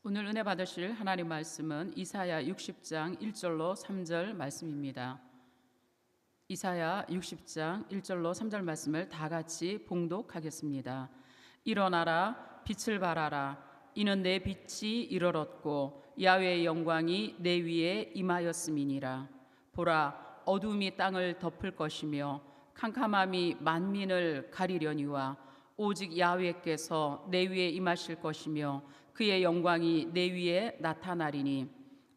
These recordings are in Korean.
오늘 은혜 받으실 하나님 말씀은 이사야 60장 1절로 3절 말씀입니다. 이사야 60장 1절로 3절 말씀을 다 같이 봉독하겠습니다. 일어나라, 빛을 발하라. 이는 내 빛이 이르렀고 야훼의 영광이 내 위에 임하였음이니라. 보라, 어둠이 땅을 덮을 것이며 캄캄함이 만민을 가리려니와 오직 야훼께서 내 위에 임하실 것이며 그의 영광이 내 위에 나타나리니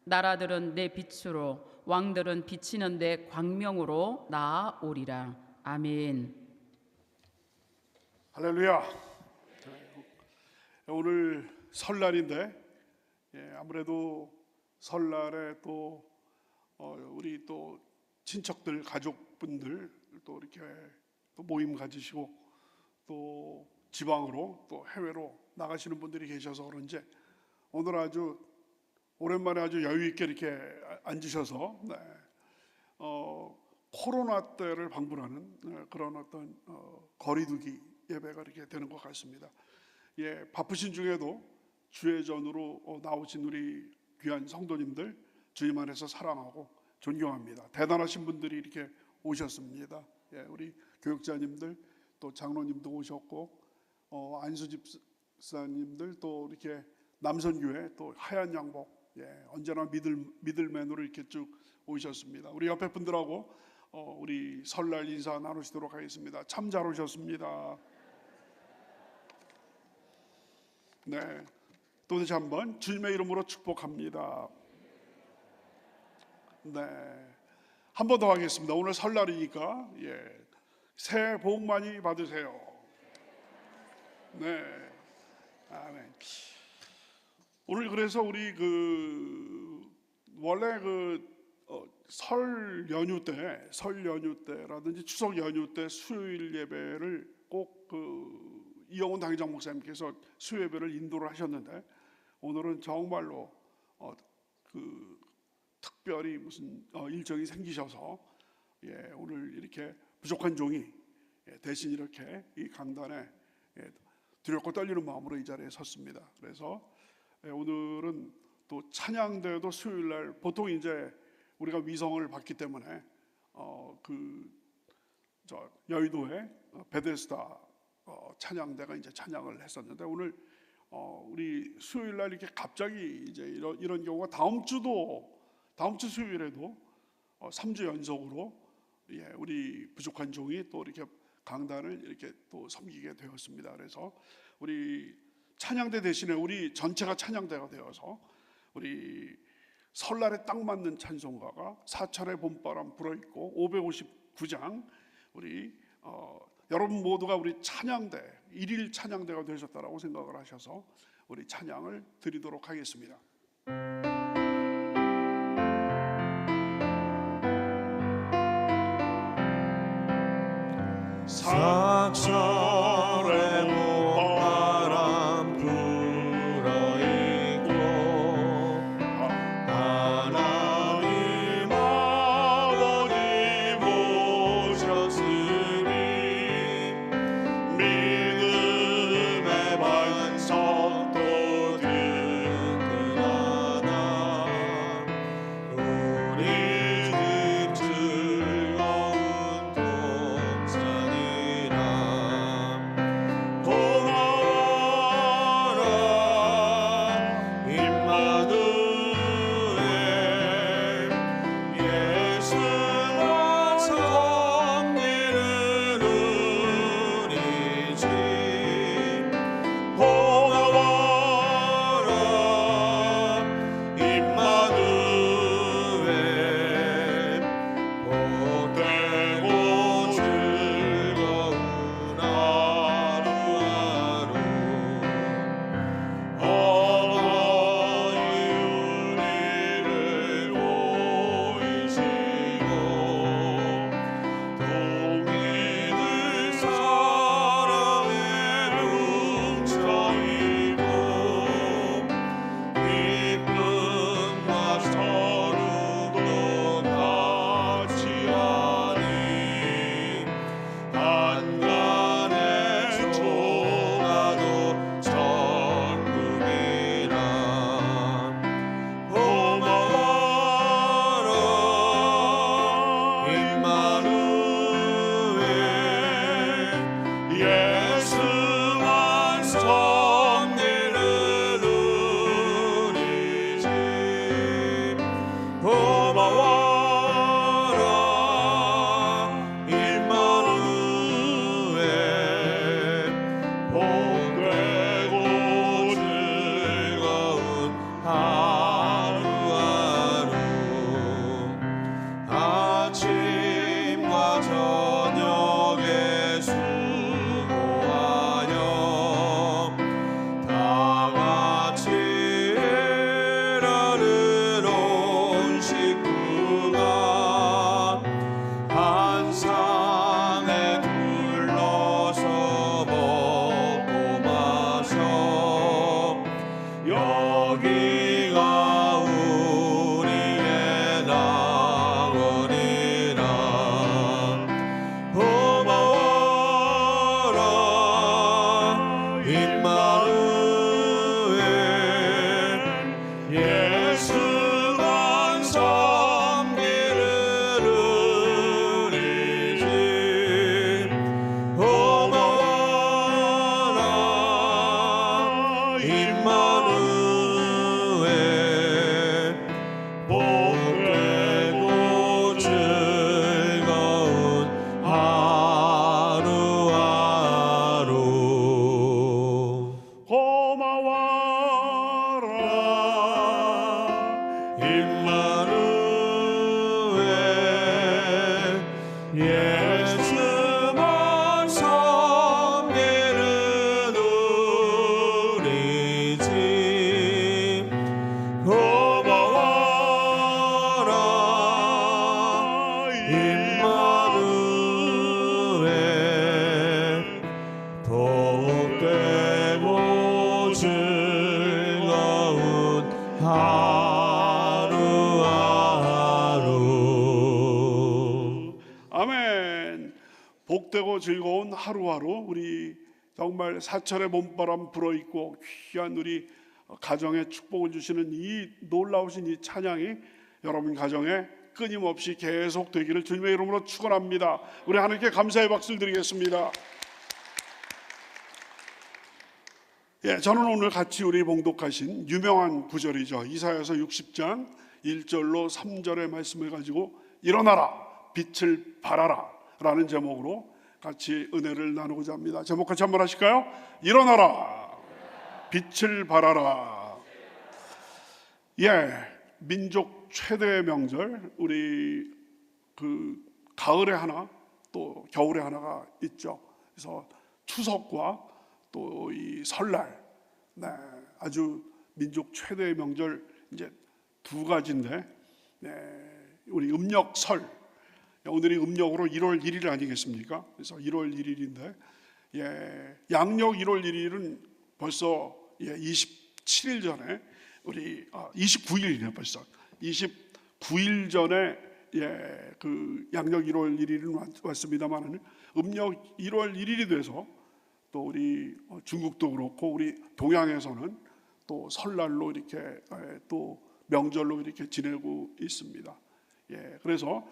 나라들은 내 빛으로 왕들은 비치는 내 광명으로 나아오리라. 아멘. 할렐루야. 오늘 설날인데 아무래도 설날에 또 우리 또 친척들 가족분들 또 이렇게 또 모임 가지시고 또 지방으로 또 해외로 나가시는 분들이 계셔서 그런지 오늘 아주 오랜만에 아주 여유 있게 이렇게 앉으셔서 코로나 때를 방불하는 그런 어떤 거리두기 예배가 이렇게 되는 것 같습니다. 바쁘신 중에도 주회전으로 나오신 우리 귀한 성도님들 주님 안에서 사랑하고 존경합니다. 대단하신 분들이 이렇게 오셨습니다. 우리 교육자님들 또 장로님도 오셨고 안수 집사님들 또 이렇게 남선교회 또 하얀 양복 언제나 믿을맨으로 이렇게 쭉 오셨습니다. 우리 옆에 분들하고 우리 설날 인사 나누시도록 하겠습니다. 참 잘 오셨습니다. 또 다시 한번 주님의 이름으로 축복합니다. 한 번 더 하겠습니다. 오늘 설날이니까 새해 복 많이 받으세요. 아멘. 오늘 그래서 우리 원래 설 연휴 때라든지 추석 연휴 때 수요일 예배를 꼭 이영훈 당회장 목사님께서 수요 예배를 인도를 하셨는데 오늘은 정말로 특별히 무슨 일정이 생기셔서 오늘 이렇게 부족한 종이 대신 이렇게 이 강단에 두렵고 떨리는 마음으로 이 자리에 섰습니다. 그래서 오늘은 또 찬양대도 수요일 날 보통 이제 우리가 위성을 받기 때문에 여의도에 베데스다 찬양대가 이제 찬양을 했었는데 오늘 우리 수요일 날 이렇게 갑자기 이제 이런 경우가 다음 주 수요일에도 3주 연속으로 우리 부족한 종이 또 이렇게 강단을 이렇게 또 섬기게 되었습니다. 그래서 우리 찬양대 대신에 우리 전체가 찬양대가 되어서 우리 설날에 딱 맞는 찬송가가 사철의 봄바람 불어있고 559장 우리 여러분 모두가 우리 찬양대 일일 찬양대가 되셨다라고 생각을 하셔서 우리 찬양을 드리도록 하겠습니다. 사철의 봄바람 불어있고 하나님 아버지 모셨으니 믿음의 반석도 든든하다. 우리 집 즐거운 동산이라 여기가 우리의 낙원이라 고마워라 임마누엘 예수만 섬기는 우리 집 고마워라 임마누엘 복되고 즐거운 하루하루 고마워라 임마누엘 예수만 섬기는 우리 집 고마워라 임마누엘 복되고 즐거운 하루하루 아멘. 복되고 즐거운 하루하루 우리 정말 사철의 봄바람 불어있고 귀한 우리 가정에 축복을 주시는 이 놀라우신 이 찬양이 여러분 가정에 끊임없이 계속 되기를 주님의 이름으로 축원합니다. 우리 하나님께 감사의 박수를 드리겠습니다. 예, 저는 오늘 같이 우리 봉독하신 유명한 구절이죠. 이사야서 60장 1절로 3절의 말씀을 가지고 일어나라 빛을 발하라 라는 제목으로 같이 은혜를 나누고자 합니다. 제목 같이 한번 하실까요? 일어나라 빛을 발하라. 예, 민족 최대의 명절 우리 그 가을에 하나 또 겨울에 하나가 있죠. 그래서 추석과 또 이 설날, 네, 아주 민족 최대의 명절 이제 두 가지인데, 네, 우리 음력설, 오늘이 음력으로 1월 1일 아니겠습니까? 그래서 1월 1일인데, 예, 양력 1월 1일은 벌써 27일 전에 우리 29일이네요. 벌써 29일 전에 그 양력 1월 1일은 왔습니다만 음력 1월 1일이 돼서 또 우리 중국도 그렇고 우리 동양에서는 또 설날로 이렇게 또 명절로 이렇게 지내고 있습니다. 예, 그래서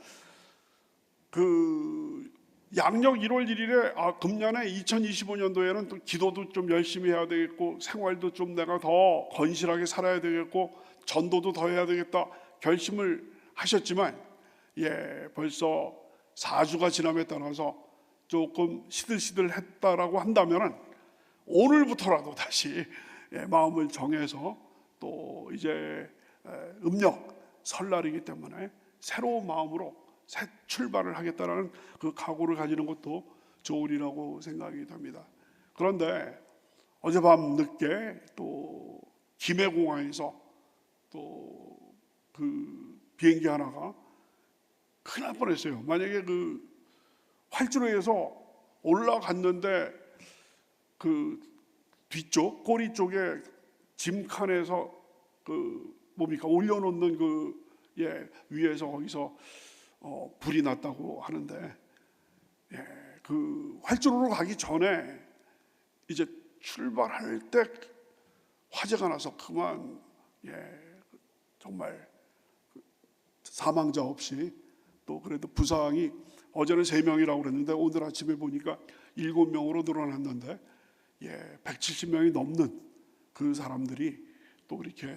그 양력 1월 1일에 금년에 2025년도에는 또 기도도 좀 열심히 해야 되겠고 생활도 좀 내가 더 건실하게 살아야 되겠고 전도도 더 해야 되겠다 결심을 하셨지만 벌써 4주가 지남에 따라서 조금 시들시들했다라고 한다면은 오늘부터라도 다시 마음을 정해서 또 이제 음력 설날이기 때문에 새로운 마음으로 새 출발을 하겠다라는 그 각오를 가지는 것도 좋으리라고 생각이 됩니다. 그런데 어젯밤 늦게 또 김해공항에서 또 그 비행기 하나가 큰일 날 뻔했어요. 만약에 그 활주로에서 올라갔는데 그 뒤쪽 꼬리 쪽에 짐칸에서 그 뭡니까 올려놓는 그 위에서 거기서 불이 났다고 하는데 그 활주로로 가기 전에 이제 출발할 때 화재가 나서 그만 정말 사망자 없이 또 그래도 부상이 어제는 3명이라고 그랬는데 오늘 아침에 보니까 7명으로 늘어났는데 170명이 넘는 그 사람들이 또 이렇게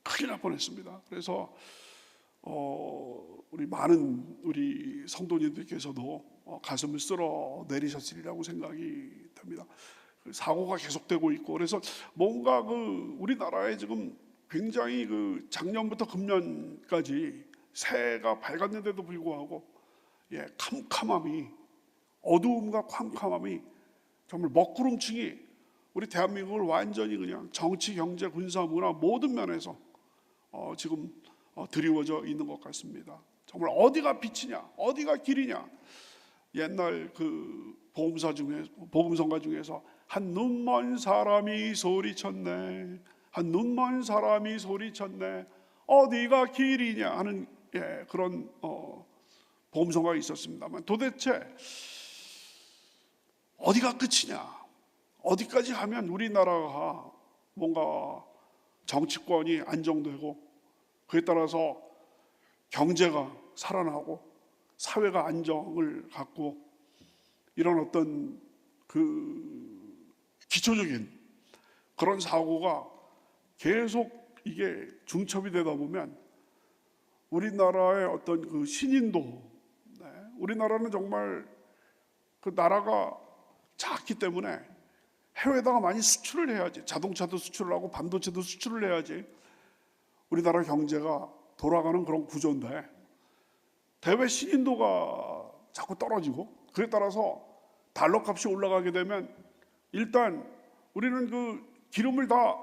큰일 날 뻔했습니다. 그래서 우리 많은 우리 성도님들께서도 가슴을 쓸어 내리셨으리라고 생각이 됩니다. 사고가 계속되고 있고 그래서 뭔가 그 우리나라에 지금 굉장히 그 작년부터 금년까지 새해가 밝았는데도 불구하고 캄캄함이 어두움과 캄캄함이 정말 먹구름층이 우리 대한민국을 완전히 그냥 정치, 경제, 군사, 문화 모든 면에서 지금 드리워져 있는 것 같습니다. 정말 어디가 빛이냐, 어디가 길이냐. 옛날 그 복음성가 중에서 한 눈먼 사람이 소리쳤네 한 눈먼 사람이 소리쳤네. 어디가 길이냐 하는 그런 보험성가가 있었습니다만, 도대체 어디가 끝이냐, 어디까지 가면 우리나라가 뭔가 정치권이 안정되고 그에 따라서 경제가 살아나고 사회가 안정을 갖고 이런 어떤 그 기초적인 그런 사고가 계속 이게 중첩이 되다 보면 우리나라의 어떤 그 신인도, 우리나라는 정말 그 나라가 작기 때문에 해외에다가 많이 수출을 해야지, 자동차도 수출을 하고 반도체도 수출을 해야지 우리나라 경제가 돌아가는 그런 구조인데, 대외 신인도가 자꾸 떨어지고 그에 따라서 달러 값이 올라가게 되면 일단 우리는 그 기름을 다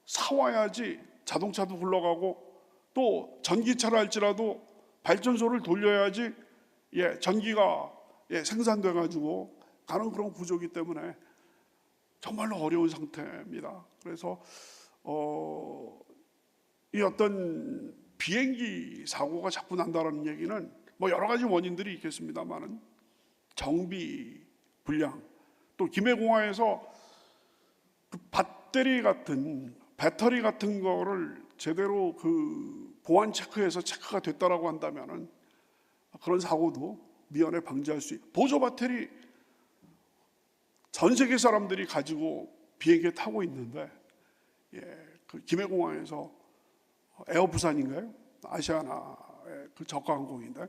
사와야지 자동차도 굴러가고, 또 전기차를 할지라도 발전소를 돌려야지 전기가 생산돼 가지고 가는 그런 구조이기 때문에 정말로 어려운 상태입니다. 그래서 이 어떤 비행기 사고가 자꾸 난다는 얘기는 뭐 여러 가지 원인들이 있겠습니다만은 정비 불량, 또 김해공항에서 그 배터리 같은 거를 제대로 그 보안 체크해서 체크가 됐다라고 한다면은 그런 사고도 미연에 방지할 수 있고, 보조 배터리 전 세계 사람들이 가지고 비행기에 타고 있는데, 그 김해공항에서 에어부산인가요? 아시아나의 그 저가항공인데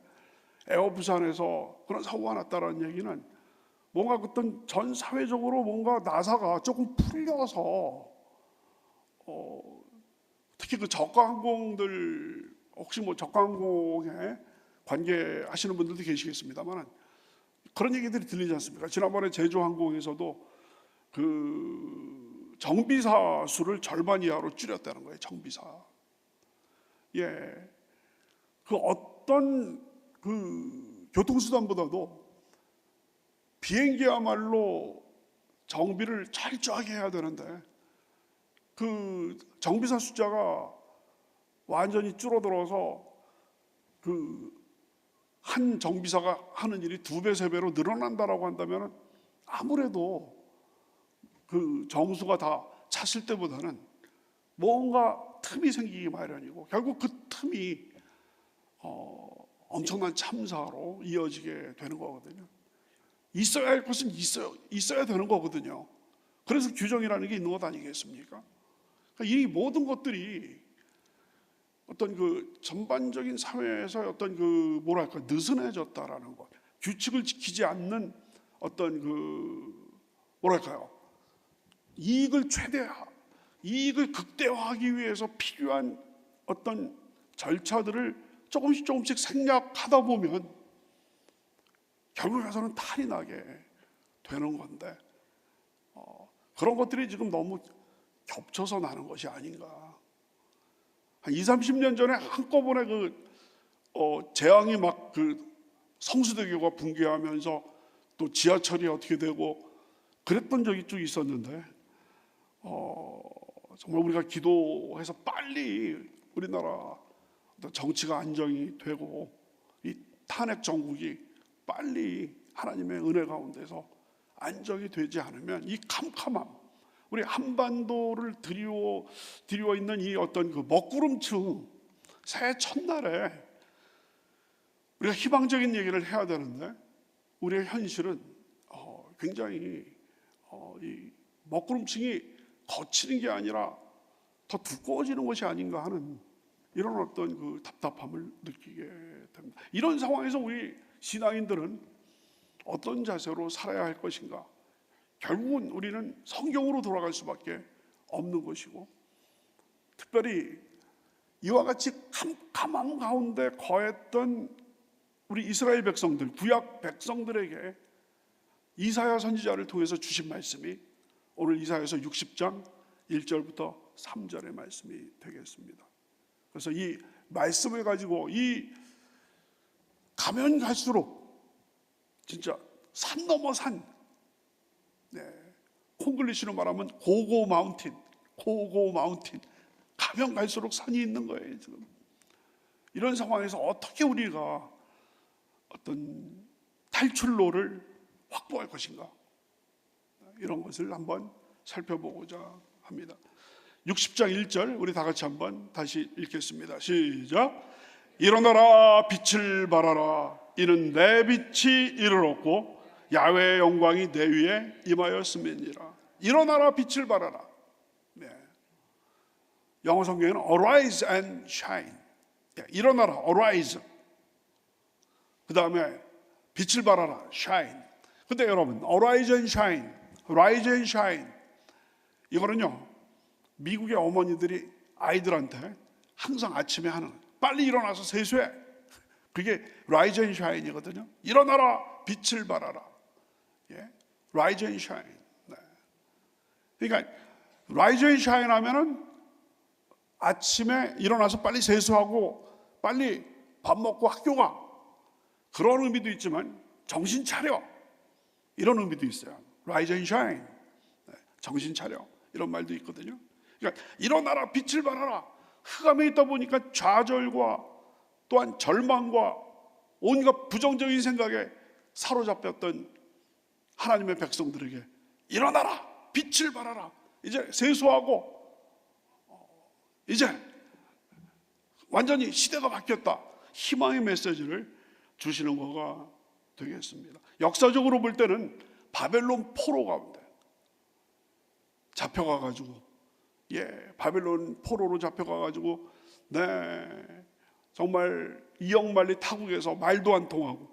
에어부산에서 그런 사고가 났다는 얘기는 뭔가 어떤 전 사회적으로 뭔가 나사가 조금 풀려서 특히 그 저가항공들, 혹시 뭐 저가항공에 관계하시는 분들도 계시겠습니다만 그런 얘기들이 들리지 않습니까? 지난번에 제주항공에서도 그 정비사 수를 절반 이하로 줄였다는 거예요. 정비사. 그 어떤 그 교통수단보다도 비행기야말로 정비를 철저하게 해야 되는데 그 정비사 숫자가 완전히 줄어들어서 그 한 정비사가 하는 일이 2배, 3배로 늘어난다라고 한다면 아무래도 그 정수가 다 찼을 때보다는 뭔가 틈이 생기기 마련이고, 결국 그 틈이 엄청난 참사로 이어지게 되는 거거든요. 있어야 할 것은 있어야 되는 거거든요. 그래서 규정이라는 게 있는 것 아니겠습니까? 그러니까 이 모든 것들이 어떤 그 전반적인 사회에서 어떤 그 뭐랄까 느슨해졌다라는 것, 규칙을 지키지 않는 어떤 그 뭐랄까요, 이익을 극대화하기 위해서 필요한 어떤 절차들을 조금씩 생략하다 보면 결국에서는 탈이 나게 되는 건데, 그런 것들이 지금 너무 겹쳐서 나는 것이 아닌가. 한 20-30년 전에 한꺼번에 재앙이 막 그 성수대교가 붕괴하면서 또 지하철이 어떻게 되고 그랬던 적이 쭉 있었는데, 정말 우리가 기도해서 빨리 우리나라 정치가 안정이 되고 이 탄핵 정국이 빨리 하나님의 은혜 가운데서 안정이 되지 않으면 이 캄캄함, 우리 한반도를 드리워 있는 이 어떤 그 먹구름층, 새해 첫날에 우리가 희망적인 얘기를 해야 되는데 우리의 현실은 굉장히 이 먹구름층이 거치는 게 아니라 더 두꺼워지는 것이 아닌가 하는 이런 어떤 그 답답함을 느끼게 됩니다. 이런 상황에서 우리 신앙인들은 어떤 자세로 살아야 할 것인가? 결국은 우리는 성경으로 돌아갈 수밖에 없는 것이고, 특별히 이와 같이 캄캄함 가운데 거했던 우리 이스라엘 백성들, 구약 백성들에게 이사야 선지자를 통해서 주신 말씀이 오늘 이사야서 60장 1절부터 3절의 말씀이 되겠습니다. 그래서 이 말씀을 가지고 이 가면 갈수록 진짜 산 넘어 산, 콩글리시로 말하면 고고 마운틴, 고고 마운틴, 가면 갈수록 산이 있는 거예요. 지금 이런 상황에서 어떻게 우리가 어떤 탈출로를 확보할 것인가, 이런 것을 한번 살펴보고자 합니다. 60장 1절 우리 다 같이 한번 다시 읽겠습니다. 시작. 일어나라 빛을 발하라, 이는 내 빛이 이르렀고 야훼의 영광이 내 위에 임하였음이니라. 일어나라 빛을 발하라. 네. 영어 성경에는 arise and shine. 일어나라, arise. 그 다음에 빛을 발하라, shine. 근데 여러분, arise and shine, rise and shine, 이거는요, 미국의 어머니들이 아이들한테 항상 아침에 하는, 빨리 일어나서 세수해, 그게 rise and shine이거든요. 일어나라, 빛을 발하라. 예? rise and shine. 네. 그러니까 rise and shine 하면은 아침에 일어나서 빨리 세수하고 빨리 밥 먹고 학교 가, 그런 의미도 있지만 정신 차려, 이런 의미도 있어요. rise and shine, 네, 정신 차려, 이런 말도 있거든요. 그러니까 일어나라, 빛을 발하라. 흑암에 있다 보니까 좌절과 또한 절망과 온갖 부정적인 생각에 사로잡혔던 하나님의 백성들에게 일어나라, 빛을 발하라. 이제 세수하고 이제 완전히 시대가 바뀌었다, 희망의 메시지를 주시는 거가 되겠습니다. 역사적으로 볼 때는 바벨론 포로 가운데 잡혀가가지고, 바벨론 포로로 잡혀가가지고, 정말 이역만리 타국에서 말도 안 통하고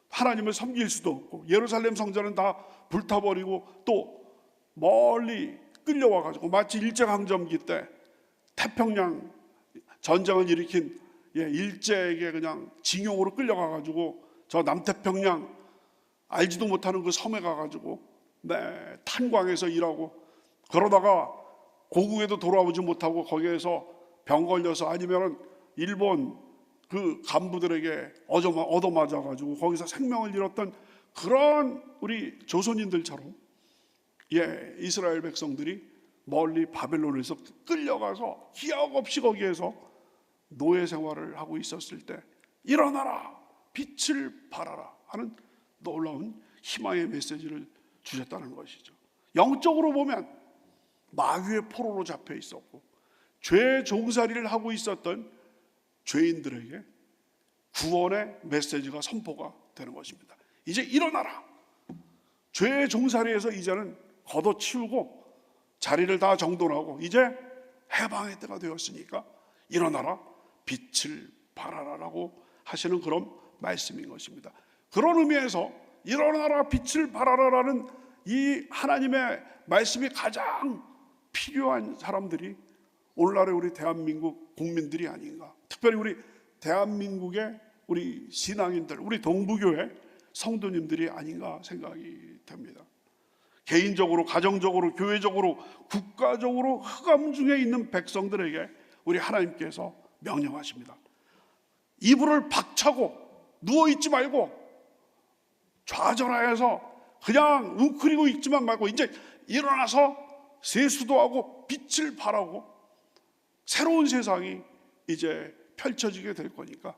하나님을 섬길 수도 없고 예루살렘 성전은 다 불타버리고 또 멀리 끌려와가지고 마치 일제강점기 때 태평양 전쟁을 일으킨 일제에게 그냥 징용으로 끌려가가지고 저 남태평양 알지도 못하는 그 섬에 가가지고 탄광에서 일하고, 그러다가 고국에도 돌아오지 못하고 거기에서 병 걸려서 아니면은 일본 그 간부들에게 얻어맞아가지고 거기서 생명을 잃었던 그런 우리 조선인들처럼 이스라엘 백성들이 멀리 바벨론에서 끌려가서 기약 없이 거기에서 노예 생활을 하고 있었을 때 일어나라, 빛을 발하라 하는 놀라운 희망의 메시지를 주셨다는 것이죠. 영적으로 보면 마귀의 포로로 잡혀 있었고 죄 종살이를 하고 있었던 죄인들에게 구원의 메시지가 선포가 되는 것입니다. 이제 일어나라, 죄 종살이에서 이제는 걷어치우고 자리를 다 정돈하고 이제 해방의 때가 되었으니까 일어나라, 빛을 발하라라고 하시는 그런 말씀인 것입니다. 그런 의미에서 일어나라, 빛을 발하라라는 이 하나님의 말씀이 가장 필요한 사람들이 오늘날의 우리 대한민국 국민들이 아닌가, 특별히 우리 대한민국의 우리 신앙인들, 우리 동부교회 성도님들이 아닌가 생각이 됩니다. 개인적으로, 가정적으로, 교회적으로, 국가적으로 흑암 중에 있는 백성들에게 우리 하나님께서 명령하십니다. 이불을 박차고 누워있지 말고 좌절하여서 그냥 웅크리고 있지만 말고 이제 일어나서 세수도 하고 빛을 발하고 새로운 세상이 이제 펼쳐지게 될 거니까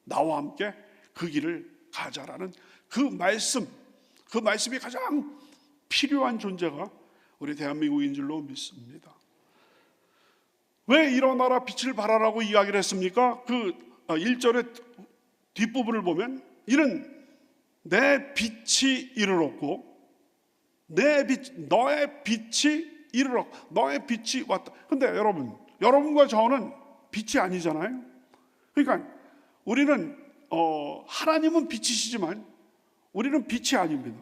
나와 함께 그 길을 가자라는 그 말씀이 가장 필요한 존재가 우리 대한민국인 줄로 믿습니다. 왜 일어나라, 빛을 발하라고 이야기를 했습니까? 그 1절의 뒷부분을 보면 이는 내 빛이 이르렀고 너의 빛이 이르렀고 너의 빛이 왔다. 근데 여러분과 저는 빛이 아니잖아요. 그러니까 우리는 하나님은 빛이시지만 우리는 빛이 아닙니다.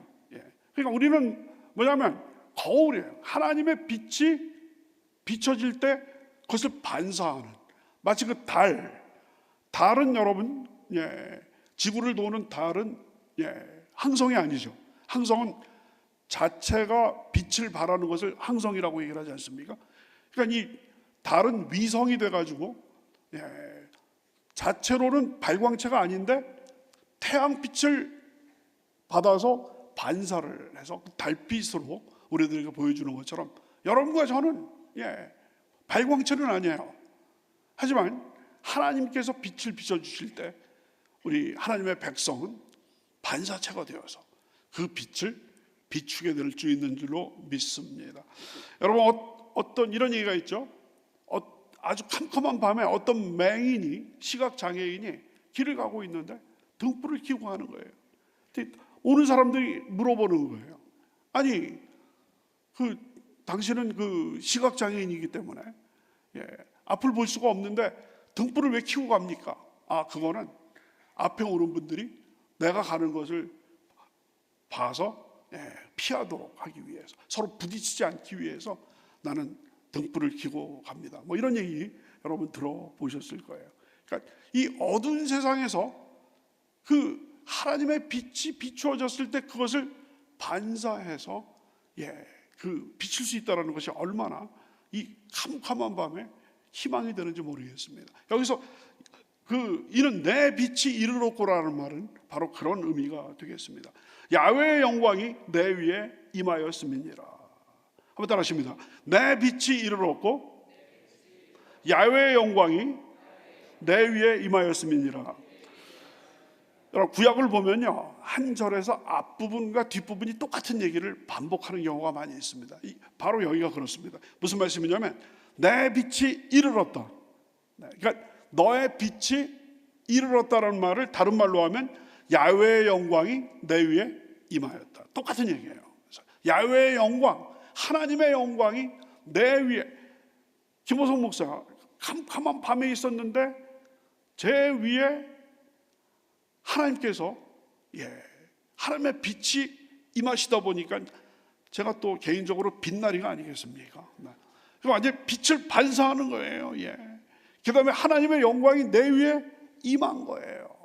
그러니까 우리는 뭐냐면 거울이에요. 하나님의 빛이 비춰질 때 그것을 반사하는, 마치 그 달은 여러분, 지구를 도는 달은 항성이 아니죠. 항성은 자체가 빛을 발하는 것을 항성이라고 얘기를 하지 않습니까? 그러니까 이 달은 위성이 돼가지고 자체로는 발광체가 아닌데 태양빛을 받아서 반사를 해서 달빛으로 우리들에게 보여주는 것처럼 여러분과 저는 발광체는 아니에요. 하지만 하나님께서 빛을 비춰주실 때 우리 하나님의 백성은 반사체가 되어서 그 빛을 비추게 될 수 있는 줄로 믿습니다. 여러분, 어떤 이런 얘기가 있죠. 아주 캄캄한 밤에 어떤 맹인이, 시각장애인이 길을 가고 있는데 등불을 켜고 가는 거예요. 오는 사람들이 물어보는 거예요. 아니, 당신은 그 시각장애인이기 때문에 앞을 볼 수가 없는데 등불을 왜 켜고 갑니까? 그거는 앞에 오는 분들이 내가 가는 것을 봐서 피하도록 하기 위해서, 서로 부딪히지 않기 위해서 나는 등불을 켜고 갑니다. 뭐 이런 얘기 여러분 들어보셨을 거예요. 그러니까 이 어두운 세상에서 그 하나님의 빛이 비추어졌을 때 그것을 반사해서 그 비칠 수 있다는 것이 얼마나 이 캄캄한 밤에 희망이 되는지 모르겠습니다. 여기서 이는 내 빛이 이르렀고라는 말은 바로 그런 의미가 되겠습니다. 야훼의 영광이 내 위에 임하였음이니라. 한번 따라하십니다. 내 빛이 이르렀고 야훼의 영광이 내 위에 임하였음이니라. 여러분, 구약을 보면요, 한 절에서 앞부분과 뒷부분이 똑같은 얘기를 반복하는 경우가 많이 있습니다. 바로 여기가 그렇습니다. 무슨 말씀이냐면 내 빛이 이르렀다. 그러니까 너의 빛이 이르렀다는 말을 다른 말로 하면 야훼의 영광이 내 위에 임하였다. 똑같은 얘기예요. 야훼의 영광, 하나님의 영광이 내 위에. 김호성 목사, 캄캄한 밤에 있었는데 제 위에 하나님께서 하나님의 빛이 임하시다 보니까 제가 또 개인적으로 빛나리가 아니겠습니까? 완전 빛을 반사하는 거예요. 그 다음에 하나님의 영광이 내 위에 임한 거예요.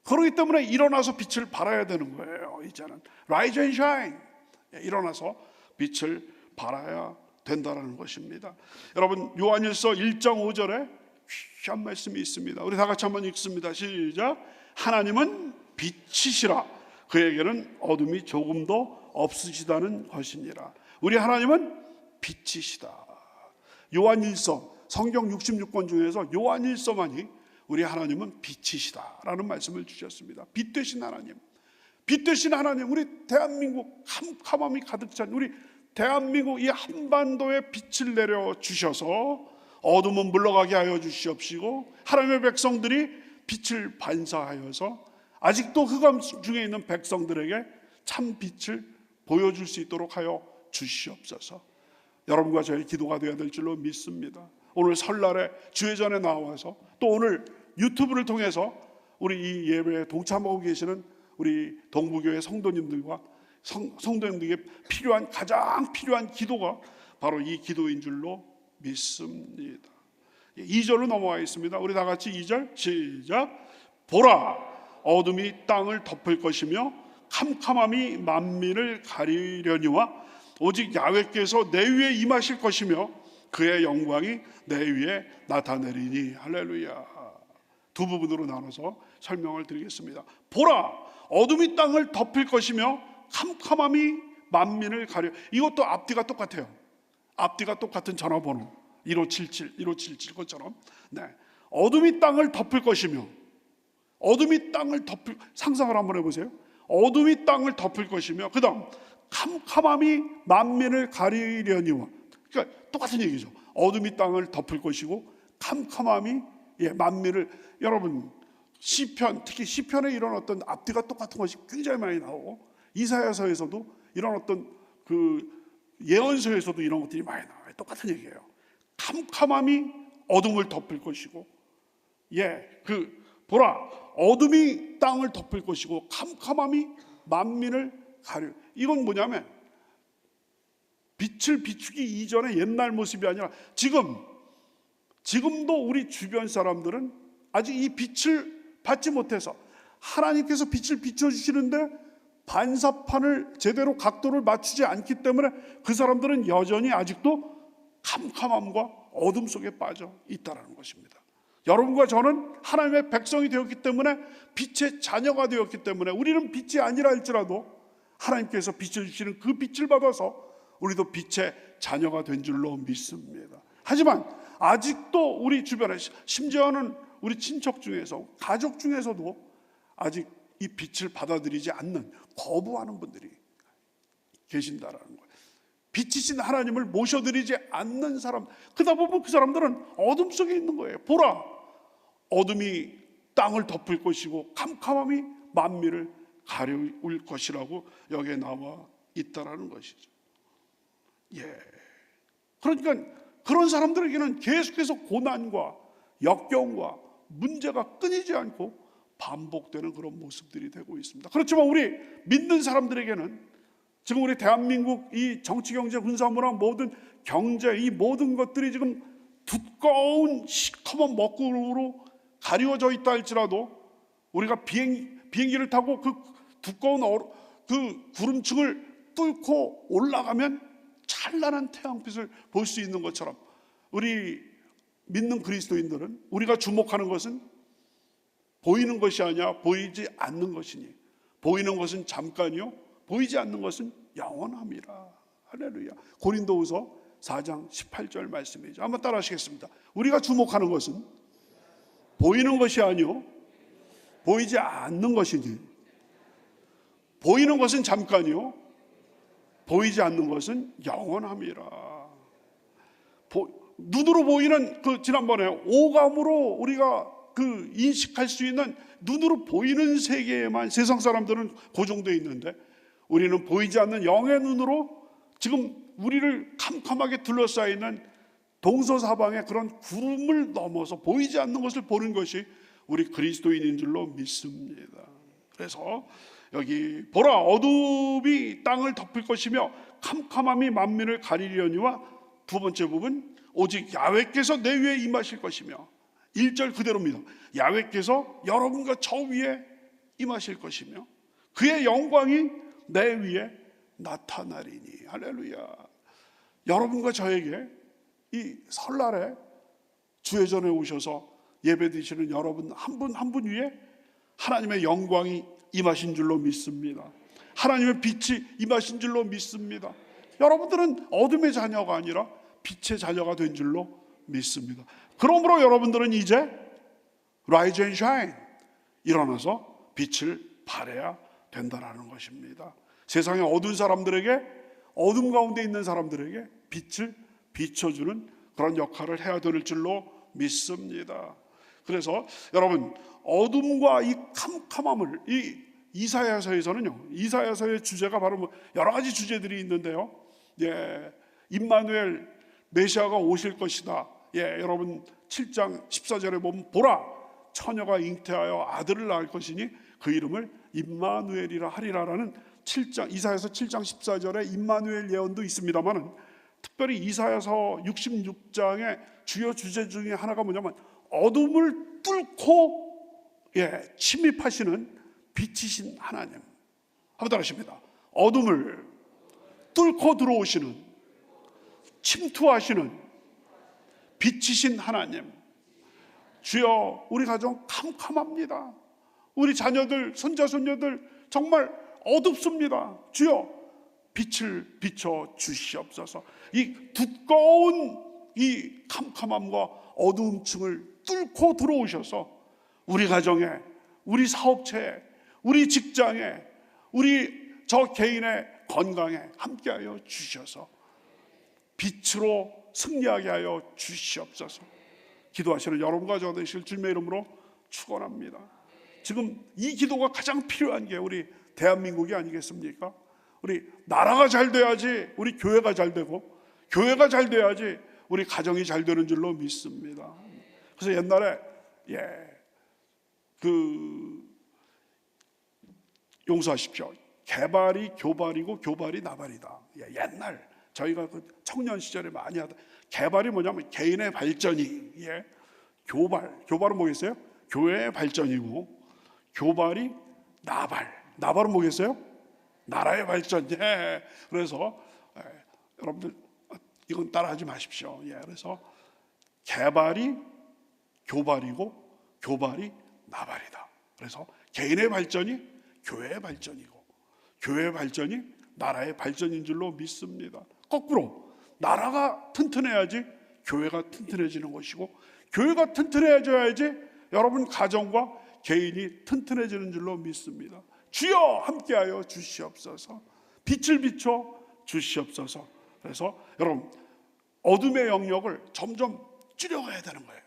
그렇기 때문에 일어나서 빛을 발해야 되는 거예요. 이제는 Rise and shine, 일어나서 빛을 발해야 된다는 것입니다. 여러분, 요한일서 1장 5절에 귀한 말씀이 있습니다. 우리 다 같이 한번 읽습니다. 시작. 하나님은 빛이시라 그에게는 어둠이 조금도 없으시다는 것이니라. 우리 하나님은 빛이시다. 요한일서, 성경 66권 중에서 요한일서만이 우리 하나님은 빛이시다라는 말씀을 주셨습니다. 빛 되신 하나님, 빛 되신 하나님, 우리 대한민국 캄캄함이 가득 찬 우리 대한민국 이 한반도에 빛을 내려 주셔서 어둠은 물러가게 하여 주시옵시고 하나님의 백성들이 빛을 반사하여서 아직도 흑암 중에 있는 백성들에게 참 빛을 보여줄 수 있도록 하여 주시옵소서. 여러분과 저의 기도가 되어야 될 줄로 믿습니다. 오늘 설날에 주회전에 나와서 또 오늘 유튜브를 통해서 우리 이 예배에 동참하고 계시는 우리 동부교회 성도님들과 성도님들에게 가장 필요한 기도가 바로 이 기도인 줄로 믿습니다. 2절로 넘어가 있습니다. 우리 다 같이 2절 시작. 보라, 어둠이 땅을 덮을 것이며 캄캄함이 만민을 가리려니와 오직 야훼께서 내 위에 임하실 것이며 그의 영광이 내 위에 나타내리니. 할렐루야. 두 부분으로 나눠서 설명을 드리겠습니다. 보라, 어둠이 땅을 덮을 것이며 캄캄함이 만민을 가려. 이것도 앞뒤가 똑같아요. 앞뒤가 똑같은 전화번호 1577 것처럼. 어둠이 땅을 덮을 것이며, 어둠이 땅을 덮을, 상상을 한번 해보세요. 어둠이 땅을 덮을 것이며 그 다음 캄캄함이 만민을 가리려니와. 그러니까 똑같은 얘기죠. 어둠이 땅을 덮을 것이고 캄캄함이 만민을. 여러분, 시편, 특히 시편에 이런 어떤 앞뒤가 똑같은 것이 굉장히 많이 나오고 이사야서에서도 이런 어떤 예언서에서도 이런 것들이 많이 나와요. 똑같은 얘기예요. 캄캄함이 어둠을 덮을 것이고, 보라, 어둠이 땅을 덮을 것이고 캄캄함이 만민을 가려. 이건 뭐냐면 빛을 비추기 이전의 옛날 모습이 아니라 지금도 우리 주변 사람들은 아직 이 빛을 받지 못해서 하나님께서 빛을 비춰주시는데 반사판을 제대로 각도를 맞추지 않기 때문에 그 사람들은 여전히 아직도 캄캄함과 어둠 속에 빠져 있다는 것입니다. 여러분과 저는 하나님의 백성이 되었기 때문에 빛의 자녀가 되었기 때문에 우리는 빛이 아니라 할지라도 하나님께서 빛을 주시는 그 빛을 받아서 우리도 빛의 자녀가 된 줄로 믿습니다. 하지만 아직도 우리 주변에, 심지어는 우리 친척 중에서, 가족 중에서도 아직 이 빛을 받아들이지 않는, 거부하는 분들이 계신다라는 거예요. 빛이신 하나님을 모셔드리지 않는 사람, 그러다 보면 그 사람들은 어둠 속에 있는 거예요. 보라, 어둠이 땅을 덮을 것이고 캄캄함이 만민을 가려울 것이라고 여기에 나와 있다라는 것이죠. 그러니까 그런 사람들에게는 계속해서 고난과 역경과 문제가 끊이지 않고 반복되는 그런 모습들이 되고 있습니다. 그렇지만 우리 믿는 사람들에게는 지금 우리 대한민국 이 정치, 경제, 군사, 문화, 모든 경제, 이 모든 것들이 지금 두꺼운 시커먼 먹구름으로 가려져 있다 할지라도 우리가 비행기를 타고 그 두꺼운 그 구름층을 뚫고 올라가면 찬란한 태양빛을 볼 수 있는 것처럼, 우리 믿는 그리스도인들은 우리가 주목하는 것은 보이는 것이 아니야 보이지 않는 것이니, 보이는 것은 잠깐이요 보이지 않는 것은 영원함이라. 할렐루야. 고린도후서 4장 18절 말씀이죠. 한번 따라 하시겠습니다. 우리가 주목하는 것은 보이는 것이 아니요 보이지 않는 것이니, 보이는 것은 잠깐이요 보이지 않는 것은 영원함이라. 눈으로 보이는, 그 지난번에 오감으로 우리가 그 인식할 수 있는 눈으로 보이는 세계에만 세상 사람들은 고정되어 있는데, 우리는 보이지 않는 영의 눈으로 지금 우리를 캄캄하게 둘러싸여 있는 동서사방의 그런 구름을 넘어서 보이지 않는 것을 보는 것이 우리 그리스도인인 줄로 믿습니다. 그래서 여기 보라, 어둠이 땅을 덮을 것이며 캄캄함이 만민을 가리려니와, 두 번째 부분, 오직 야훼께서 내 위에 임하실 것이며, 1절 그대로입니다. 야훼께서 여러분과 저 위에 임하실 것이며 그의 영광이 내 위에 나타나리니. 할렐루야. 여러분과 저에게 이 설날에 주회전에 오셔서 예배드리시는 여러분 한 분 한 분 위에 하나님의 영광이 임하신 줄로 믿습니다. 하나님의 빛이 임하신 줄로 믿습니다. 여러분들은 어둠의 자녀가 아니라 빛의 자녀가 된 줄로 믿습니다. 그러므로 여러분들은 이제 Rise and Shine, 일어나서 빛을 발해야 된다는 것입니다. 세상의 어두운 사람들에게, 어둠 가운데 있는 사람들에게 빛을 비춰주는 그런 역할을 해야 될 줄로 믿습니다. 그래서 여러분, 어둠과 이 캄캄함을, 이 이사야서에서는요, 이사야서의 주제가 바로 여러 가지 주제들이 있는데요, 임마누엘, 메시아가 오실 것이다. 여러분 7장 14절에 보면 보라, 처녀가 잉태하여 아들을 낳을 것이니 그 이름을 임마누엘이라 하리라라는 이사야서 7장 14절에 임마누엘 예언도 있습니다만, 특별히 이사야서 66장의 주요 주제 중에 하나가 뭐냐면 어둠을 뚫고 침입하시는 빛이신 하나님. 한번 따라하십니다. 어둠을 뚫고 들어오시는, 침투하시는 빛이신 하나님. 주여, 우리 가정 캄캄합니다. 우리 자녀들, 손자, 손녀들 정말 어둡습니다. 주여, 빛을 비춰 주시옵소서. 이 두꺼운 이 캄캄함과 어두움층을 뚫고 들어오셔서 우리 가정에, 우리 사업체에, 우리 직장에, 우리 저 개인의 건강에 함께하여 주셔서 빛으로 승리하게 하여 주시옵소서. 기도하시는 여러분과 저 되실 주님의 이름으로 축원합니다. 지금 이 기도가 가장 필요한 게 우리 대한민국이 아니겠습니까? 우리 나라가 잘 돼야지 우리 교회가 잘 되고, 교회가 잘 돼야지 우리 가정이 잘 되는 줄로 믿습니다. 그래서 옛날에 용서하십시오, 개발이 교발이고 교발이 나발이다. 옛날 저희가 그 청년 시절에 많이 하다. 개발이 뭐냐면 개인의 발전이, 교발은 뭐겠어요? 교회의 발전이고, 교발이 나발은 뭐겠어요? 나라의 발전. 그래서 여러분들 이건 따라하지 마십시오. 그래서 개발이 교발이고 교발이 나발이다. 그래서 개인의 발전이 교회의 발전이고, 교회의 발전이 나라의 발전인 줄로 믿습니다. 거꾸로 나라가 튼튼해야지 교회가 튼튼해지는 것이고, 교회가 튼튼해져야지 여러분 가정과 개인이 튼튼해지는 줄로 믿습니다. 주여 함께하여 주시옵소서. 빛을 비춰 주시옵소서. 그래서 여러분 어둠의 영역을 점점 줄여가야 되는 거예요.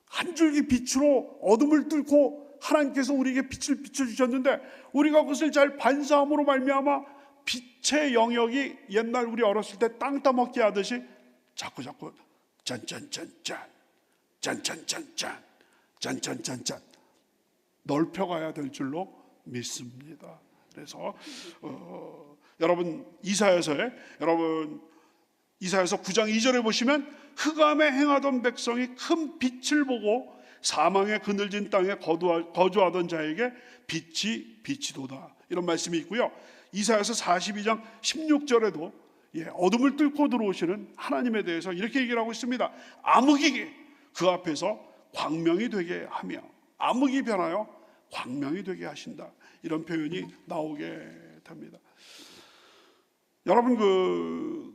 한 줄기 빛으로 어둠을 뚫고 하나님께서 우리에게 빛을 비춰주셨는데, 우리가 그것을 잘 반사함으로 말미암아 빛의 영역이 옛날 우리 어렸을 때 땅 따먹기 하듯이 자꾸 짠짠짠짠 짠짠짠짠 짠짠짠짠 넓혀가야 될 줄로 믿습니다. 그래서 여러분 이사야서 9장 2절에 보시면 흑암에 행하던 백성이 큰 빛을 보고 사망의 그늘진 땅에 거주하던 자에게 빛이 비치도다, 이런 말씀이 있고요. 이사야서 42장 16절에도 어둠을 뚫고 들어오시는 하나님에 대해서 이렇게 얘기를 하고 있습니다. 암흑이 그 앞에서 광명이 되게 하며, 암흑이 변하여 광명이 되게 하신다, 이런 표현이 나오게 됩니다. 여러분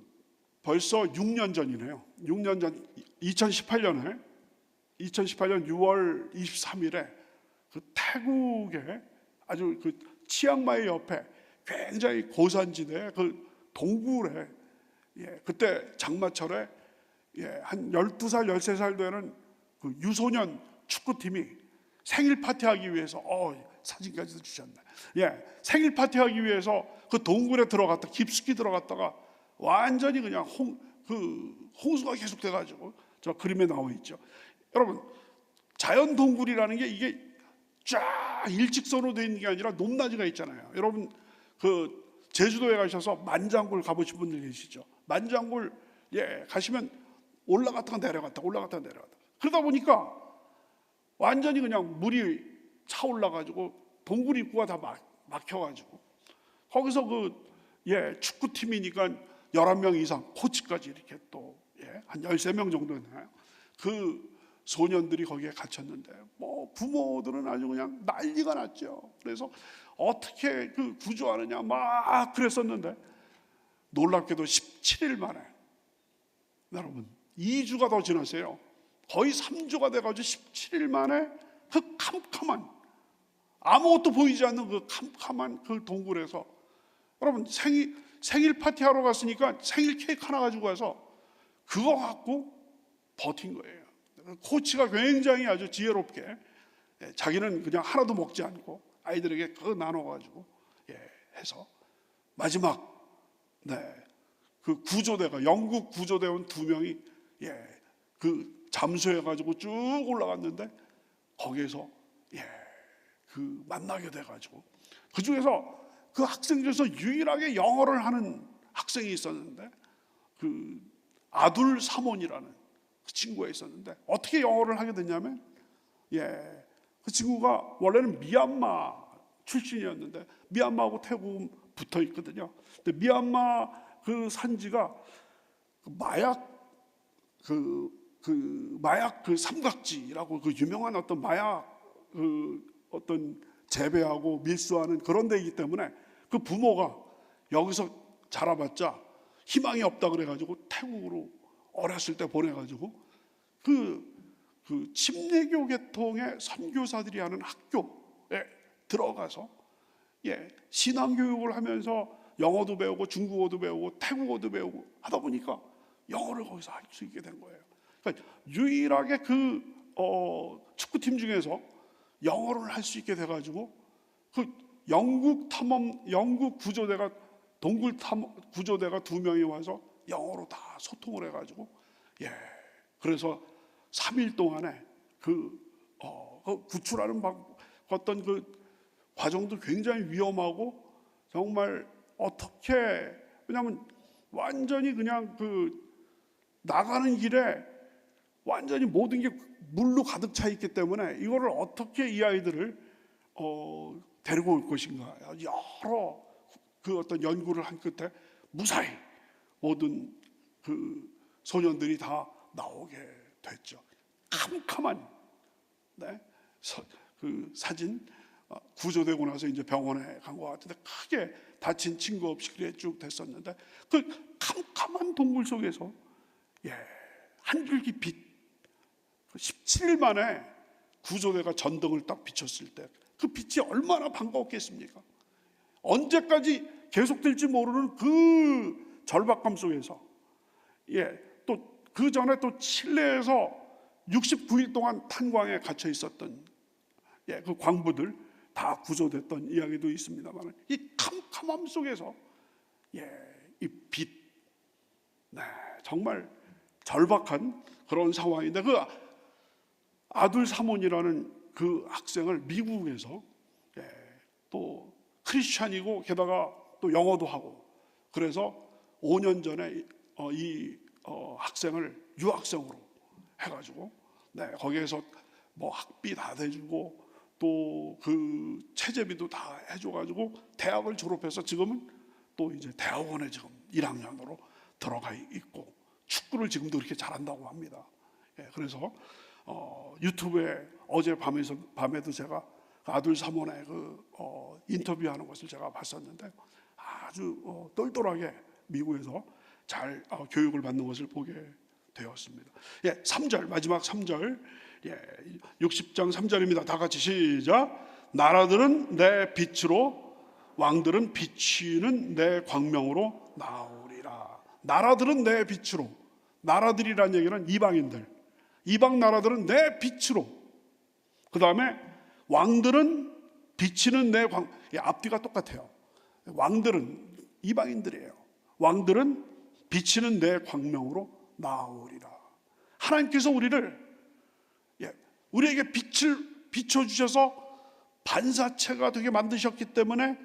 벌써 6년 전이네요. 6년 전 2018년 6월 23일에 그 태국의 아주 그 치앙마이 옆에 굉장히 고산지대 그 동굴에 그때 장마철에 한 12살 13살 되는 그 유소년 축구팀이 생일 파티하기 위해서 사진까지도 주셨네. 생일 파티하기 위해서 그 동굴에 깊숙이 들어갔다가 완전히 그냥 홍수가 계속 돼가지고, 저 그림에 나와 있죠. 여러분 자연 동굴이라는 게 이게 쫙 일직선으로 되어 있는 게 아니라 높낮이가 있잖아요. 여러분 제주도에 가셔서 만장굴 가보신 분들 계시죠? 만장굴 가시면 올라갔다가 내려갔다 그러다 보니까 완전히 그냥 물이 차올라가지고 동굴 입구가 다 막혀가지고, 거기서 축구팀이니까 11명 이상 코치까지 이렇게 또 한 13명 정도 되나요? 그 소년들이 거기에 갇혔는데 부모들은 아주 그냥 난리가 났죠. 그래서 어떻게 구조하느냐 막 그랬었는데, 놀랍게도 17일 만에, 여러분 2주가 더 지났어요. 거의 3주가 돼가지고 17일 만에 그 캄캄한, 아무것도 보이지 않는 그 캄캄한 그 동굴에서, 여러분 생일 파티 하러 갔으니까 생일 케이크 하나 가지고 가서 그거 갖고 버틴 거예요. 코치가 굉장히 아주 지혜롭게 자기는 그냥 하나도 먹지 않고 아이들에게 그거 나눠가지고 해서 마지막 그 구조대가, 영국 구조대원 2명이 그 잠수해가지고 쭉 올라갔는데, 거기에서 그 만나게 돼가지고, 그 중에서 그 학생 중에서 유일하게 영어를 하는 학생이 있었는데, 그 아둘 사몬이라는 그 친구가 있었는데, 어떻게 영어를 하게 됐냐면 그 친구가 원래는 미얀마 출신이었는데, 미얀마하고 태국은 붙어 있거든요. 근데 미얀마 그 산지가 마약 그 삼각지라고 그 유명한 어떤 마약 어떤 재배하고 밀수하는 그런 데이기 때문에, 그 부모가 여기서 자라봤자 희망이 없다 그래가지고 태국으로 어렸을 때 보내가지고 그 침례교 계통의 선교사들이 하는 학교에 들어가서 신앙교육을 하면서 영어도 배우고 중국어도 배우고 태국어도 배우고 하다 보니까 영어를 거기서 할 수 있게 된 거예요. 그러니까 유일하게 축구팀 중에서 영어를 할 수 있게 돼가지고, 영국 구조대가, 동굴 구조대가 2명이 와서 영어로 다 소통을 해가지고, 그래서 3일 동안에 구출하는 어떤 그 과정도 굉장히 위험하고, 정말 어떻게, 왜냐하면 완전히 그냥 나가는 길에 완전히 모든 게 물로 가득 차 있기 때문에 이거를 어떻게 이 아이들을 데리고 올 것인가, 여러 어떤 연구를 한 끝에 무사히 모든 그 소년들이 다 나오게 됐죠. 캄캄한 그 사진, 구조되고 나서 이제 병원에 간 것 같은데 크게 다친 친구 없이 그래 쭉 됐었는데 그 캄캄한 동굴 속에서 한 줄기 빛, 17일 만에 구조대가 전등을 딱 비췄을 때 그 빛이 얼마나 반가웠겠습니까? 언제까지 계속될지 모르는 그 절박감 속에서 또 그 전에 또 칠레에서 69일 동안 탄광에 갇혀 있었던 그 광부들 다 구조됐던 이야기도 있습니다만 이 캄캄함 속에서 이 빛, 정말 절박한 그런 상황인데 그 아둘 사몬이라는 그 학생을 미국에서 또 크리스찬이고 게다가 또 영어도 하고 그래서 5년 전에 이 학생을 유학생으로 해가지고 거기에서 뭐 학비 다 대주고 또 그 체제비도 다 해줘가지고 대학을 졸업해서 지금은 또 이제 대학원에 지금 1학년으로 들어가 있고 축구를 지금도 그렇게 잘한다고 합니다. 그래서 유튜브에 어제 밤에도 제가 아둘 사몬의 그 인터뷰하는 것을 제가 봤었는데 아주 똘똘하게 미국에서 잘 교육을 받는 것을 보게 되었습니다. 3절 마지막 3절 60장 3절입니다. 다 같이 시작. 나라들은 내 빛으로 왕들은 비치는 내 광명으로 나오리라. 나라들은 내 빛으로, 나라들이란 얘기는 이방인들, 이방 나라들은 내 빛으로, 그 다음에 왕들은 비치는 내 광, 앞뒤가 똑같아요. 왕들은 이방인들이에요. 왕들은 비치는 내 광명으로 나오리라. 하나님께서 우리에게 빛을 비춰주셔서 반사체가 되게 만드셨기 때문에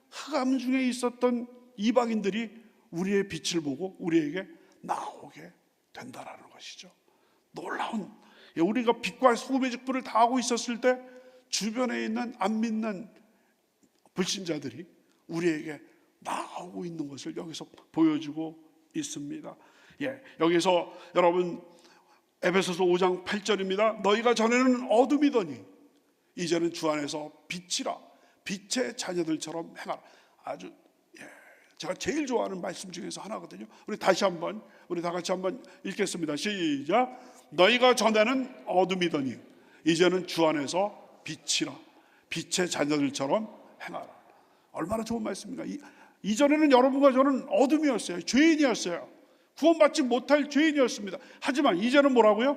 흑암 중에 있었던 이방인들이 우리의 빛을 보고 우리에게 나오게 된다라는 것이죠. 놀라운, 우리가 빛과 소금의 직분을 다하고 있었을 때 주변에 있는 안 믿는 불신자들이 우리에게 나오고 있는 것을 여기서 보여주고 있습니다. 여기서 여러분 에베소서 5장 8절입니다. 너희가 전에는 어둠이더니 이제는 주 안에서 빛이라, 빛의 자녀들처럼 행하라. 아주 제가 제일 좋아하는 말씀 중에서 하나거든요. 우리 다 같이 한번 읽겠습니다. 시작. 너희가 전에는 어둠이더니 이제는 주 안에서 빛이라, 빛의 자녀들처럼 행하라. 얼마나 좋은 말씀입니까? 이전에는 여러분과 저는 어둠이었어요. 죄인이었어요. 구원받지 못할 죄인이었습니다. 하지만 이제는 뭐라고요?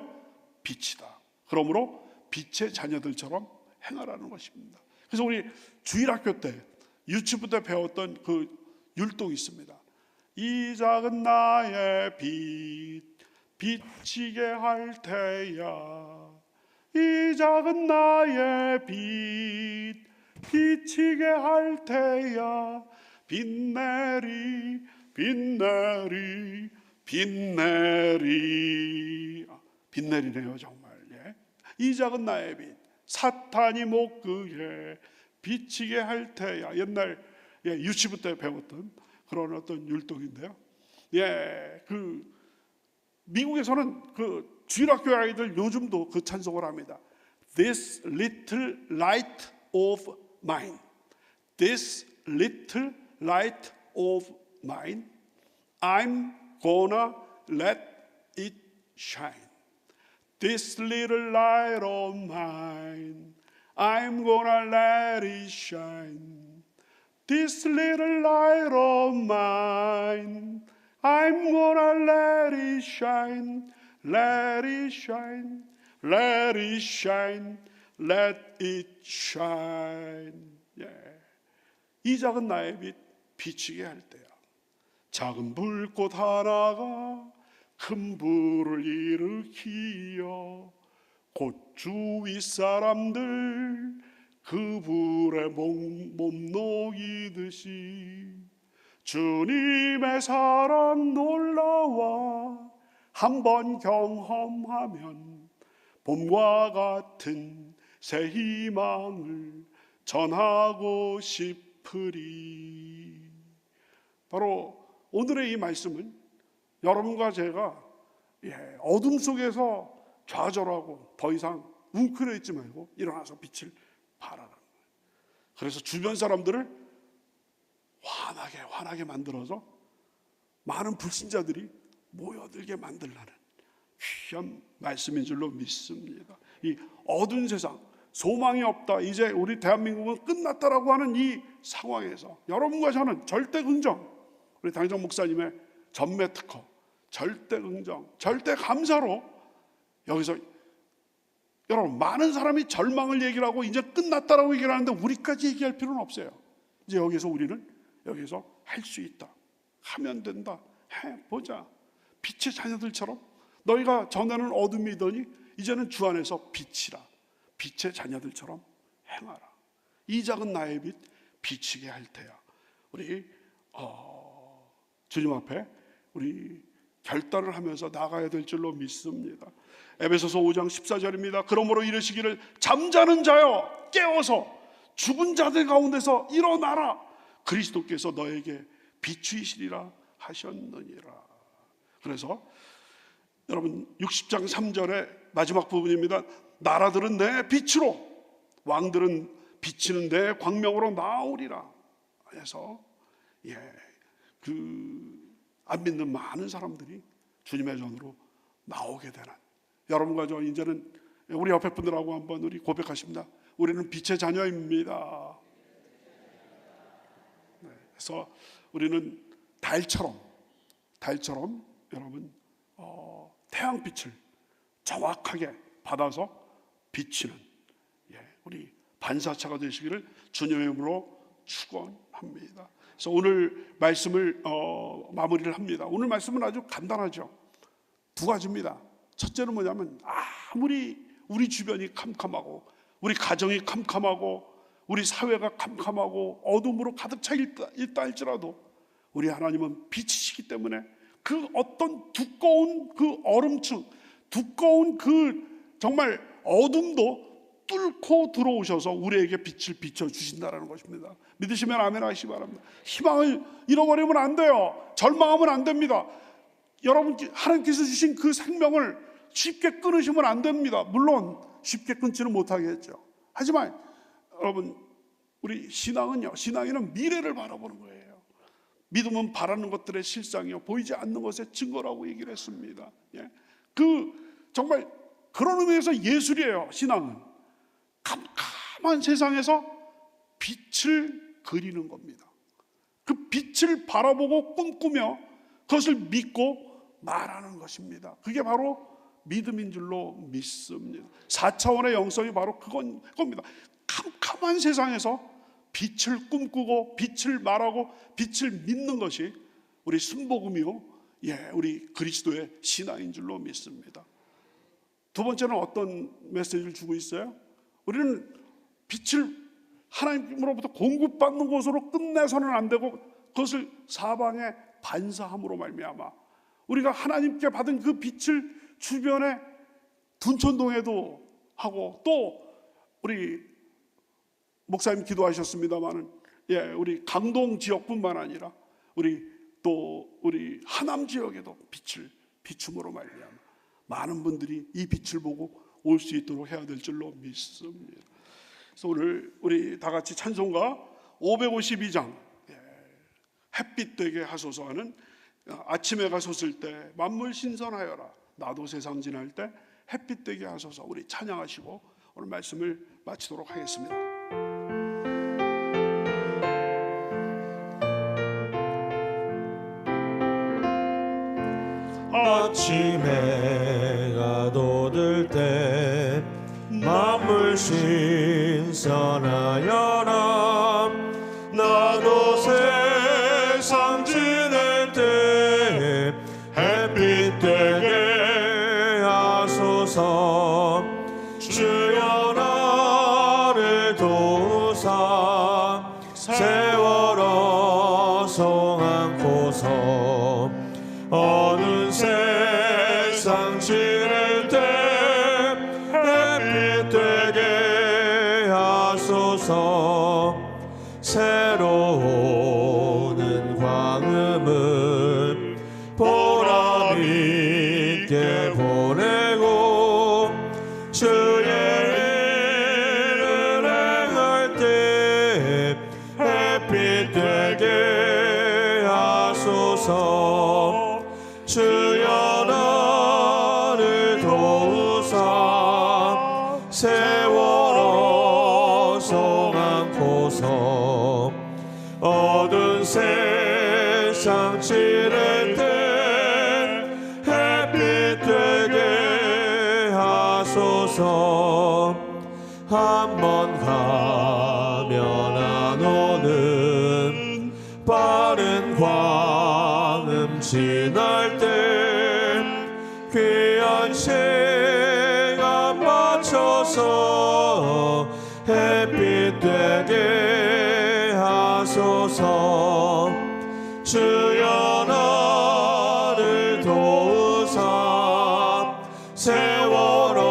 빛이다. 그러므로 빛의 자녀들처럼 행하라는 것입니다. 그래서 우리 주일학교 때 유치부 때 배웠던 그 율동이 있습니다. 이 작은 나의 빛 비치게 할 테야. 이 작은 나의 빛 비치게 할 테야. 빛내리 빛내리 빛내리. 빛내리네요 정말. 이 작은 나의 빛 사탄이 못 끄게 비치게 할 테야. 옛날 유치부 때 배웠던 그런 어떤 율동인데요. 그 미국에서는 그 주일학교 아이들 요즘도 그 찬송을 합니다. This little light of mine, this little light of mine, I'm gonna let it shine. This little light of mine, I'm gonna let it shine. This little light of mine, I'm gonna let it shine. Let it shine, let it shine, let it shine. 이 작은 나의 빛 비치게 할 때야. 작은 불꽃 하나가 큰 불을 일으키어 곧 주위 사람들 그 불에 몸 녹이듯이 주님의 사랑 놀라와 한번 경험하면 봄과 같은 새 희망을 전하고 싶으리. 바로 오늘의 이 말씀은 여러분과 제가 어둠 속에서 좌절하고 더 이상 웅크려 있지 말고 일어나서 빛을 발하라는 거예요. 그래서 주변 사람들을 환하게 만들어서 많은 불신자들이 모여들게 만들라는 귀한 말씀인 줄로 믿습니다. 이 어두운 세상, 소망이 없다, 이제 우리 대한민국은 끝났다라고 하는 이 상황에서 여러분과 저는 절대 긍정, 우리 당정 목사님의 전매 특허, 절대 긍정, 절대 감사로 여기서 여러분, 많은 사람이 절망을 얘기를 하고 이제 끝났다라고 얘기를 하는데 우리까지 얘기할 필요는 없어요. 이제 여기서 우리는 여기서 할 수 있다, 하면 된다, 해보자. 빛의 자녀들처럼 너희가 전에는 어둠이더니 이제는 주 안에서 빛이라, 빛의 자녀들처럼 행하라. 이 작은 나의 빛 비치게 할 테야. 우리 주님 앞에 우리 결단을 하면서 나가야 될 줄로 믿습니다. 에베소서 5장 14절입니다. 그러므로 이르시기를 잠자는 자여 깨어서 죽은 자들 가운데서 일어나라. 그리스도께서 너에게 비추이시리라 하셨느니라. 그래서 여러분 60장 3절의 마지막 부분입니다. 나라들은 내 빛으로, 왕들은 비치는 내 광명으로 나오리라. 그래서 안 믿는 많은 사람들이 주님의 전으로 나오게 되는, 여러분과 저 이제는 우리 옆에 분들하고 한번 우리 고백하십니다. 우리는 빛의 자녀입니다. 그래서 우리는 달처럼 여러분 태양빛을 정확하게 받아서 비치는 우리 반사차가 되시기를 주님의 이름으로 축원합니다. 그래서 오늘 말씀을 마무리를 합니다. 오늘 말씀은 아주 간단하죠. 두 가지입니다. 첫째는 뭐냐면, 아무리 우리 주변이 캄캄하고 우리 가정이 캄캄하고 우리 사회가 캄캄하고 어둠으로 가득 차 있다 할지라도 우리 하나님은 빛이시기 때문에 그 어떤 두꺼운 그 얼음층, 두꺼운 그 정말 어둠도 뚫고 들어오셔서 우리에게 빛을 비춰주신다는 것입니다. 믿으시면 아멘 하시기 바랍니다. 희망을 잃어버리면 안 돼요. 절망하면 안 됩니다. 여러분, 하나님께서 주신 그 생명을 쉽게 끊으시면 안 됩니다. 물론 쉽게 끊지는 못하겠죠. 하지만 여러분, 우리 신앙에는 미래를 바라보는 거예요. 믿음은 바라는 것들의 실상이요 보이지 않는 것의 증거라고 얘기를 했습니다. 정말 그런 의미에서 예술이에요. 신앙은 캄캄한 세상에서 빛을 그리는 겁니다. 그 빛을 바라보고 꿈꾸며 그것을 믿고 말하는 것입니다. 그게 바로 믿음인 줄로 믿습니다. 4차원의 영성이 바로 그겁니다. 캄캄한 세상에서 빛을 꿈꾸고 빛을 말하고 빛을 믿는 것이 우리 순복음이요, 우리 그리스도의 신앙인 줄로 믿습니다. 두 번째는 어떤 메시지를 주고 있어요? 우리는 빛을 하나님으로부터 공급받는 것으로 끝내서는 안 되고 그것을 사방에 반사함으로 말미암아 우리가 하나님께 받은 그 빛을 주변에 둔촌동에도 하고, 또 우리 목사님 기도하셨습니다마는 우리 강동 지역뿐만 아니라 우리 하남 지역에도 빛을 비춤으로 말미암아 많은 분들이 이 빛을 보고 올 수 있도록 해야 될 줄로 믿습니다. 그래서 오늘 우리 다 같이 찬송가 552장 햇빛 되게 하소서 하는, 아침 해가 솟을 때 만물 신선하여라, 나도 세상 지날 때 햇빛 되게 하소서, 우리 찬양하시고 오늘 말씀을 마치도록 하겠습니다. 아침 해가 돋을 때 만물 신선하여라, 나도 세상 지낼 때 햇빛 되게 하소서. 주여 나를 도우사 세월호 송 안고서 어느 세상 지낼 때 햇빛 되게 하소서. 새로 오는 광음을 보람 있게 보내고 주의 일을 행할 때 햇빛 되게 하소서. 어두운 세상 지낼 때 햇빛 되게 하소서. 한 번 가면 안 오는 빠른 광음 지날 때 귀한 시간 맞춰서 햇빛 되게 하소서. 주여 나를 도우사 세월호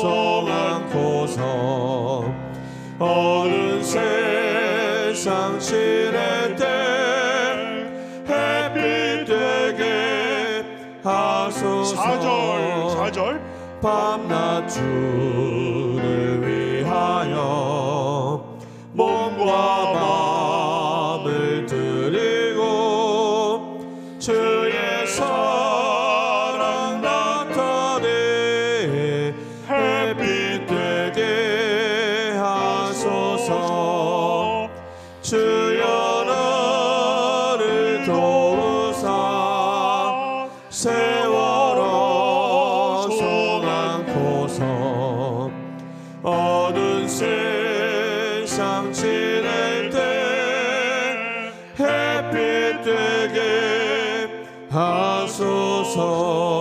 송안고서. 어두운 세상 지낼 때 햇빛 되게 하소서. 4절 밤낮 주를 위하여 몸과 마음을 드리고 주의 사랑 나타내 햇빛 되게 하소서. 주여 나를 도우사 세월호 송안고서. 어두운 세상 지낼 때 햇빛 되게 하소서.